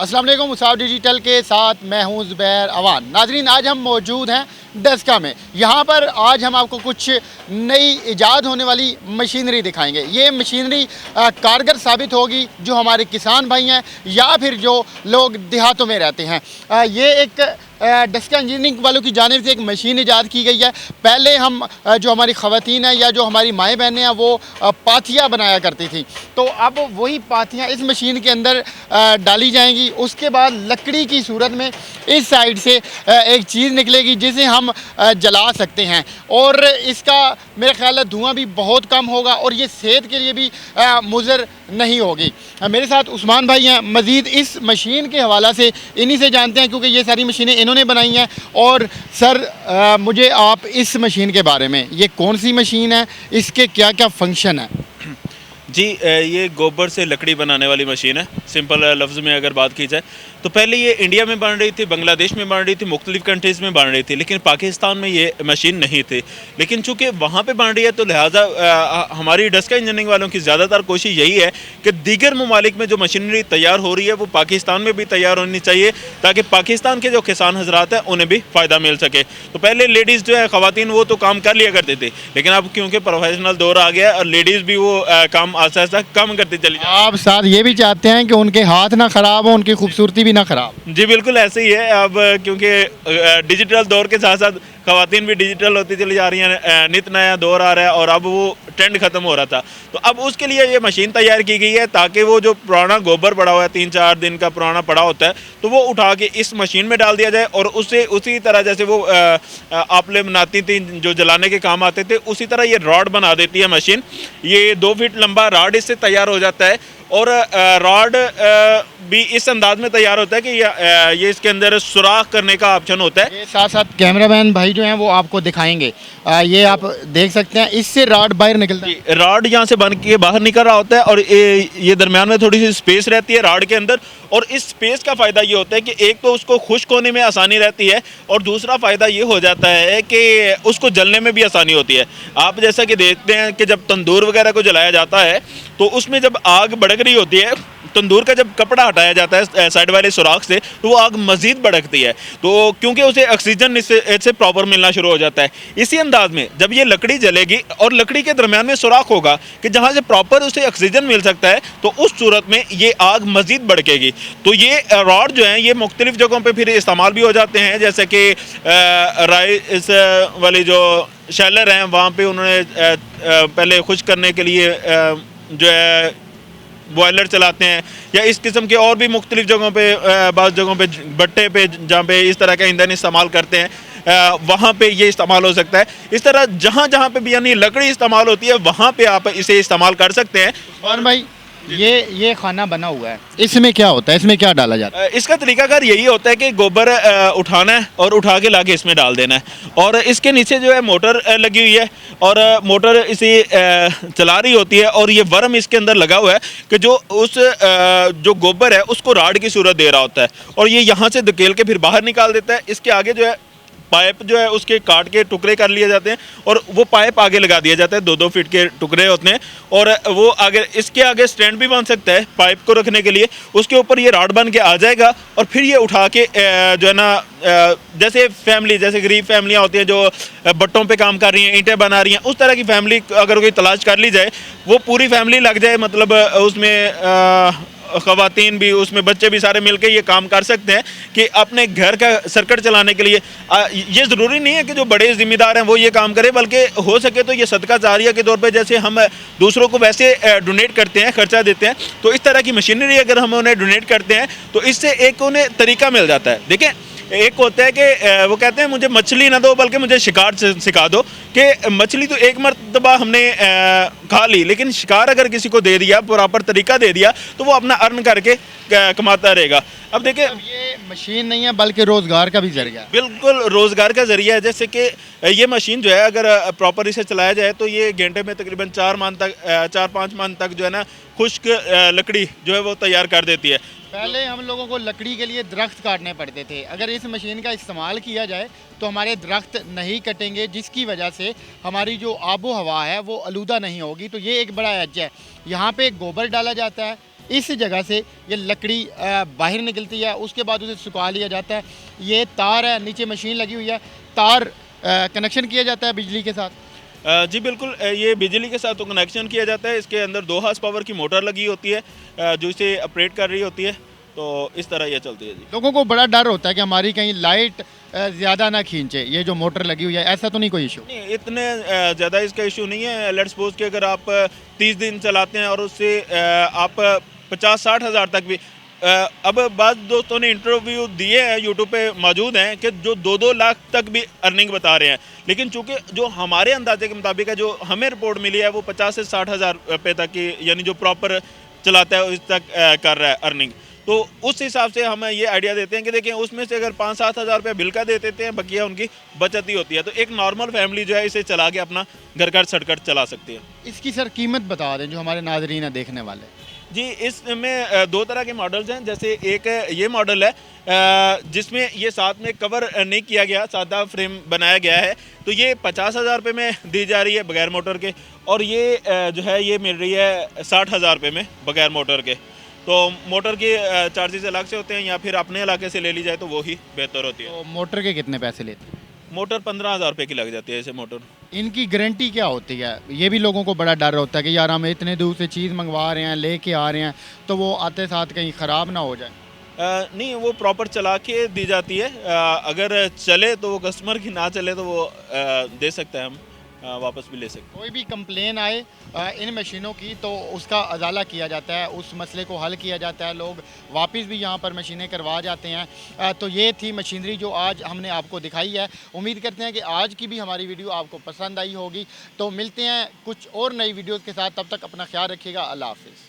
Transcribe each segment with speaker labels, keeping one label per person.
Speaker 1: अस्सलाम वालेकुम। मुसाफ डिजिटल के साथ मैं हूं ज़ुबैर अवान। नाजरीन, आज हम मौजूद हैं डस्का में। यहाँ पर आज हम आपको कुछ नई ईजाद होने वाली मशीनरी दिखाएंगे। ये मशीनरी कारगर साबित होगी जो हमारे किसान भाई हैं या फिर जो लोग देहातों में रहते हैं। ये एक डस्का इंजीनियरिंग वालों की जानिब से एक मशीन ईजाद की गई है। पहले हम जो हमारी ख़वातीन हैं या जो हमारी माएँ बहनें हैं वो पाथियाँ बनाया करती थी, तो अब वही पाथियाँ इस मशीन के अंदर डाली जाएंगी। उसके बाद लकड़ी की सूरत में इस साइड से एक चीज़ निकलेगी जिसे हम जला सकते हैं, और इसका मेरे ख्याल है धुआं भी बहुत कम होगा और ये सेहत के लिए भी मुज़र नहीं होगी। मेरे साथ उस्मान भाई हैं। मज़ीद इस मशीन के हवाला से इन्हीं से जानते हैं क्योंकि ये सारी मशीनें इन्होंने बनाई हैं। और सर, मुझे आप इस मशीन के बारे में, ये कौन सी मशीन है, इसके क्या क्या फंक्शन है?
Speaker 2: जी, ये गोबर से लकड़ी बनाने वाली मशीन है। सिंपल लफ्ज़ में अगर बात की जाए तो पहले ये इंडिया में बन रही थी, बांग्लादेश में बन रही थी, मुख्तलिफ़ कंट्रीज़ में बन रही थी, लेकिन पाकिस्तान में ये मशीन नहीं थी। लेकिन चूँकि वहाँ पे बन रही है तो लिहाजा हमारी डस्का इंजीनियरिंग वालों की ज़्यादातर कोशिश यही है कि दीगर ममालिक में जो मशीनरी तैयार हो रही है वो पाकिस्तान में भी तैयार होनी चाहिए, ताकि पाकिस्तान के जो किसान हजरात हैं उन्हें भी फ़ायदा मिल सके। तो पहले लेडीज़ जो है, ख़वातीन, वो तो काम कर लिया करते थे, लेकिन अब क्योंकि प्रोफेशनल दौर आ गया और लेडीज़ भी वो काम आहिस्ता आहिस्ता कम करती चली जाती है।
Speaker 1: आप साथ ये भी चाहते हैं कि उनके हाथ ना ख़राब हो, उनकी खूबसूरती भी ना ख़राब?
Speaker 2: जी बिल्कुल ऐसे ही है। अब क्योंकि डिजिटल दौर के साथ साथ ख़वातीन भी डिजिटल होती चली जा रही हैं, नित नया दौर आ रहा है और अब वो ट्रेंड ख़त्म हो रहा था, तो अब उसके लिए ये मशीन तैयार की गई है ताकि वो जो पुराना गोबर पड़ा हुआ है, 3-4 दिन का पुराना पड़ा होता है, तो वो उठा के इस मशीन में डाल दिया जाए और उससे उसी तरह जैसे वो आपले बनाती थी जो जलाने के काम आते थे, उसी तरह ये रॉड बना देती है मशीन। ये 2 फीट लंबा रॉड इससे तैयार हो जाता है और रॉड भी इस अंदाज में तैयार होता है कि ये इसके अंदर सुराख करने का ऑप्शन होता है।
Speaker 1: ये साथ साथ कैमरामैन भाई जो हैं वो आपको दिखाएंगे। ये आप देख सकते हैं, इससे रॉड बाहर निकलता है।
Speaker 2: रॉड यहाँ से बन के बाहर निकल रहा होता है और ये दरमियान में थोड़ी सी स्पेस रहती है रॉड के अंदर, और इस स्पेस का फ़ायदा ये होता है कि एक तो उसको खुश्क होने में आसानी रहती है और दूसरा फ़ायदा ये हो जाता है कि उसको जलने में भी आसानी होती है। आप जैसा कि देखते हैं कि जब तंदूर वगैरह को जलाया जाता है तो उसमें जब आग भड़क रही होती है, तंदूर का जब कपड़ा हटाया जाता है साइड वाले सुराख से, तो वो आग मज़ीद भड़कती है, तो क्योंकि उसे ऑक्सीजन इससे प्रॉपर मिलना शुरू हो जाता है। इसी अंदाज में जब ये लकड़ी जलेगी और लकड़ी के दरमियान में सुराख होगा कि जहाँ से प्रॉपर उसे ऑक्सीजन मिल सकता है, तो उस सूरत में ये आग मज़ीद भड़केगी। तो ये रॉड जो हैं ये मुख्तलिफ़ जगहों पर फिर इस्तेमाल भी हो जाते हैं, जैसे कि राइस वाली जो शैलर हैं वहाँ पर उन्होंने पहले खुश्क करने के लिए जो है बॉयलर चलाते हैं, या इस किस्म के और भी मुख्तलिफ़ जगहों पे, बाज़ जगहों पे भट्टे पे जहाँ पे इस तरह का ईंधन इस्तेमाल करते हैं, वहाँ पे ये इस्तेमाल हो सकता है। इस तरह जहाँ जहाँ पे भी यानी लकड़ी इस्तेमाल होती है वहाँ पे आप इसे इस्तेमाल कर सकते हैं।
Speaker 1: और भाई ये खाना बना हुआ है, इसमें क्या होता है, इसमें क्या डाला जाता है?
Speaker 2: इसका तरीकाकार यही होता है कि गोबर उठाना है और उठा के लाके इसमें डाल देना है, और इसके नीचे जो है मोटर लगी हुई है और मोटर इसे चला रही होती है, और ये वर्म इसके अंदर लगा हुआ है कि जो उस जो गोबर है उसको राड की सूरत दे रहा होता है, और ये यहाँ से धकेल के फिर बाहर निकाल देता है। इसके आगे जो है पाइप जो है उसके काट के टुकड़े कर लिए जाते हैं और वो पाइप आगे लगा दिया जाता है, 2-2 फीट के टुकड़े होते हैं, और वो आगे इसके आगे स्टैंड भी बन सकता है पाइप को रखने के लिए। उसके ऊपर ये रॉड बन के आ जाएगा और फिर ये उठा के जो है ना, जैसे गरीब फैमिलियाँ होती हैं जो बट्टों पे काम कर रही हैं, ईंटें बना रही हैं, उस तरह की फैमिली अगर कोई तलाश कर ली जाए, वो पूरी फैमिली लग जाए, मतलब उसमें ख़वातीन भी, उसमें बच्चे भी सारे मिलकर ये काम कर सकते हैं कि अपने घर का सर्किट चलाने के लिए। ये ज़रूरी नहीं है कि जो बड़े ज़िम्मेदार हैं वो ये काम करें, बल्कि हो सके तो ये सदका जारिया के तौर पे, जैसे हम दूसरों को वैसे डोनेट करते हैं, खर्चा देते हैं, तो इस तरह की मशीनरी अगर हम उन्हें डोनेट करते हैं तो इससे एक उन्हें तरीका मिल जाता है। देखें, एक होता है कि वो कहते हैं मुझे मछली ना दो बल्कि मुझे शिकार सिखा दो, कि मछली तो एक मरतबा हमने खा ली, लेकिन शिकार अगर किसी को दे दिया, प्रॉपर तरीका दे दिया, तो वो अपना अर्न करके कमाता रहेगा। अब देखिए,
Speaker 1: ये मशीन नहीं है बल्कि रोज़गार का भी जरिया है।
Speaker 2: बिल्कुल रोज़गार का ज़रिया है। जैसे कि ये मशीन जो है अगर प्रॉपर इसे चलाया जाए तो ये घंटे में तकरीबन 4-5 मन तक जो है ना खुश्क लकड़ी जो है वो तैयार कर देती है।
Speaker 1: पहले हम लोगों को लकड़ी के लिए दरख्त काटने पड़ते थे, अगर इस मशीन का इस्तेमाल किया जाए तो हमारे दरख्त नहीं कटेंगे, जिसकी वजह से हमारी जो आबो हवा है वो आलूदा नहीं होगी। तो ये एक बड़ा एज है। यहाँ पे गोबर डाला जाता है, इस जगह से ये लकड़ी बाहर निकलती है, उसके बाद उसे सुखा लिया जाता है। ये तार है, नीचे मशीन लगी हुई है, तार कनेक्शन किया जाता है बिजली के साथ।
Speaker 2: जी बिल्कुल, ये बिजली के साथ तो कनेक्शन किया जाता है। इसके अंदर 2 हॉर्स पावर की मोटर लगी होती है जो इसे ऑपरेट कर रही होती है, तो इस तरह ये चलती है जी।
Speaker 1: लोगों को बड़ा डर होता है कि हमारी कहीं लाइट ज़्यादा ना खींचे, ये जो मोटर लगी हुई है, ऐसा तो नहीं कोई इशू?
Speaker 2: नहीं, इतने ज़्यादा इसका इशू नहीं है। लेट्स सपोज कि अगर आप 30 दिन चलाते हैं और उससे आप 50-60 हज़ार तक भी अब बाद दोस्तों ने इंटरव्यू दिए हैं, यूट्यूब पे मौजूद हैं, कि जो 2-2 लाख तक भी अर्निंग बता रहे हैं। लेकिन चूंकि जो हमारे अंदाजे के मुताबिक है, जो हमें रिपोर्ट मिली है, वो 50 से 60 हज़ार रुपये तक की, यानी जो प्रॉपर चलाता है उस तक कर रहा है अर्निंग। तो उस हिसाब से हम ये आइडिया देते हैं कि देखिए, उसमें से अगर 5-7 हज़ार रुपये बिल का दे देते हैं, बकिया उनकी बचत ही होती है। तो एक नॉर्मल फैमिली जो है इसे चला के अपना घर का सड़कट चला सकती है।
Speaker 1: इसकी सर कीमत बता दें जो हमारे नाजरीन है देखने वाले।
Speaker 2: जी, इसमें 2 तरह के मॉडल्स हैं। जैसे एक ये मॉडल है जिसमें ये साथ में कवर नहीं किया गया, सादा फ्रेम बनाया गया है, तो ये 50 हज़ार रुपये में दी जा रही है बगैर मोटर के। और ये जो है ये मिल रही है 60 हज़ार रुपये में बगैर मोटर के। तो मोटर के चार्जेस अलग से होते हैं, या फिर अपने इलाके से ले ली जाए तो वो ही बेहतर होती है।
Speaker 1: तो मोटर के कितने पैसे लेते हैं?
Speaker 2: मोटर 15 हज़ार रुपये की लग जाती है ऐसे मोटर।
Speaker 1: इनकी गारंटी क्या होती है? ये भी लोगों को बड़ा डर होता है कि यार हम इतने दूर से चीज़ मंगवा रहे हैं, लेके आ रहे हैं, तो वो आते साथ कहीं ख़राब ना हो जाए।
Speaker 2: नहीं, वो प्रॉपर चला के दी जाती है। अगर चले तो वो कस्टमर की, ना चले तो वो दे सकते हैं, हम वापस भी ले सकते हैं।
Speaker 1: कोई भी कंप्लेन आए इन मशीनों की तो उसका अजाला किया जाता है, उस मसले को हल किया जाता है, लोग वापस भी यहाँ पर मशीनें करवा जाते हैं। तो ये थी मशीनरी जो आज हमने आपको दिखाई है। उम्मीद करते हैं कि आज की भी हमारी वीडियो आपको पसंद आई होगी। तो मिलते हैं कुछ और नई वीडियोज़ के साथ, तब तक अपना ख्याल रखिएगा। अल्लाह हाफिज़।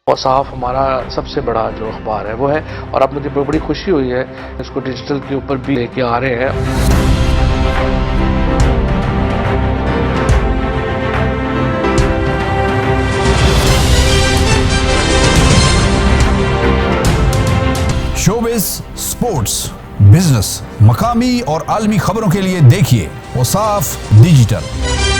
Speaker 3: वसाफ हमारा सबसे बड़ा जो अखबार है वो है, और अब मुझे बड़ी खुशी हुई है इसको डिजिटल के ऊपर भी लेके आ रहे हैं।
Speaker 4: शोबिज़, स्पोर्ट्स, बिजनेस, मकामी और आलमी खबरों के लिए देखिए वसाफ डिजिटल।